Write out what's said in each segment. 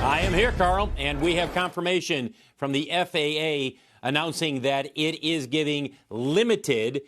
I am here, Carl, and we have confirmation from the FAA announcing that it is giving limited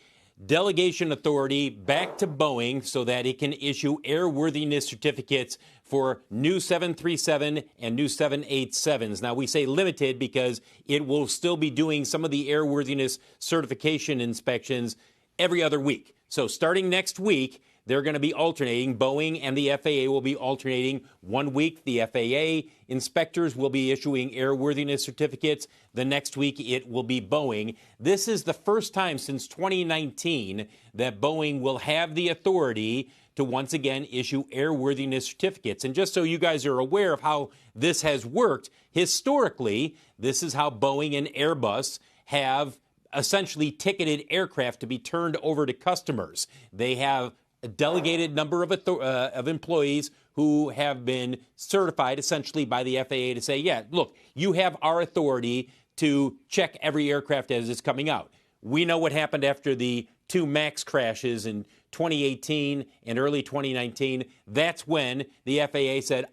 delegation authority back to Boeing so that it can issue airworthiness certificates for new 737 and new 787s. Now, we say limited because it will still be doing some of the airworthiness certification inspections every other week. So starting next week, they're going to be alternating. Boeing and the FAA will be alternating. 1 week, the FAA inspectors will be issuing airworthiness certificates. The next week, it will be Boeing. This is the first time since 2019 that Boeing will have the authority to once again issue airworthiness certificates. And just so you guys are aware of how this has worked, historically, this is how Boeing and Airbus have essentially ticketed aircraft to be turned over to customers. They have a delegated number of employees who have been certified essentially by the FAA to say, yeah, look, you have our authority to check every aircraft as it's coming out. We know what happened after the 2 MAX crashes in 2018 and early 2019. That's when the FAA said,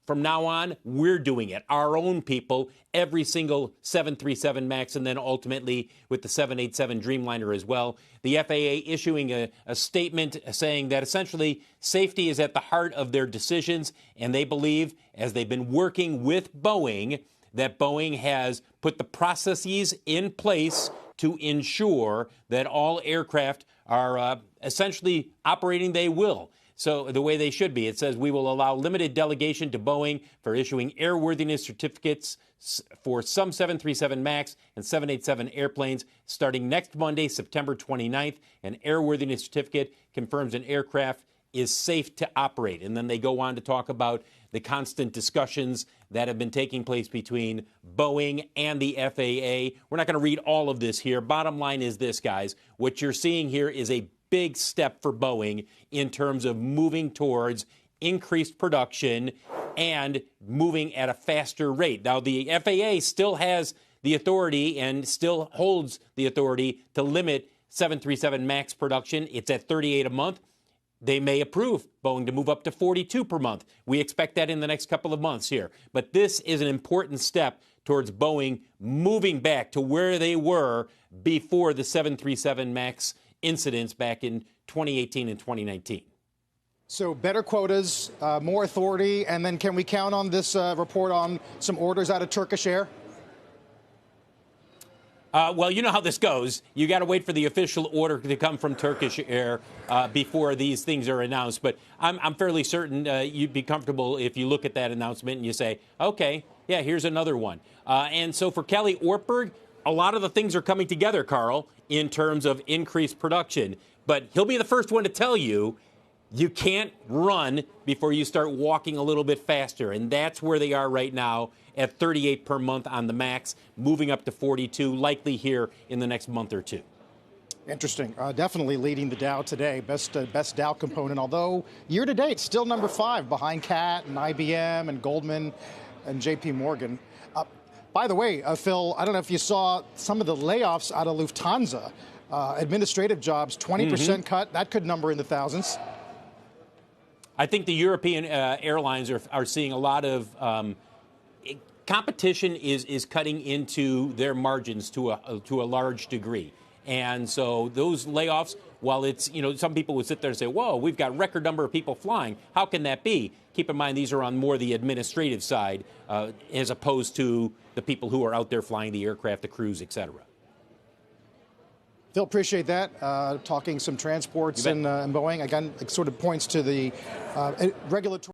from now on, we're doing it. Our own people, every single 737 MAX, and then ultimately with the 787 Dreamliner as well. The FAA issuing a statement saying that essentially safety is at the heart of their decisions, and they believe, as they've been working with Boeing, that Boeing has put the processes in place to ensure that all aircraft are essentially operating they will. So the way they should be. It says we will allow limited delegation to Boeing for issuing airworthiness certificates for some 737 MAX and 787 airplanes starting next Monday, September 29th. An airworthiness certificate confirms an aircraft is safe to operate. And then they go on to talk about the constant discussions that have been taking place between Boeing and the FAA. We're not going to read all of this here. Bottom line is this, guys. What you're seeing here is a big step for Boeing in terms of moving towards increased production and moving at a faster rate. Now, the FAA still has the authority and still holds the authority to limit 737 MAX production. It's at 38 a month. They may approve Boeing to move up to 42 per month. We expect that in the next couple of months here. But this is an important step towards Boeing moving back to where they were before the 737 MAX incidents back in 2018 and 2019. So better quotas, more authority, and then can we count on this report on some orders out of Turkish Air? Well, you know how this goes. You got to wait for the official order to come from Turkish Air before these things are announced. But I'm fairly certain you'd be comfortable if you look at that announcement and you say, okay, yeah, here's another one. And so for Kelly Ortberg, a lot of the things are coming together, Carl, in terms of increased production. But he'll be the first one to tell you, you can't run before you start walking a little bit faster. And that's where they are right now at 38 per month on the MAX, moving up to 42, likely here in the next month or two. Interesting. Definitely leading the Dow today. Best Dow component, although year to date, still number 5 behind CAT and IBM and Goldman and JP Morgan. By the way, Phil, I don't know if you saw some of the layoffs out of Lufthansa. Administrative jobs, 20% cut. That could number in the thousands. I think the European airlines are seeing a lot of competition is cutting into their margins to a large degree. And so those layoffs, while it's, some people would sit there and say, whoa, we've got record number of people flying. How can that be? Keep in mind, these are on more the administrative side as opposed to the people who are out there flying the aircraft, the crews, et cetera. Phil, appreciate that. Talking some transports and Boeing, again, it sort of points to the regulatory.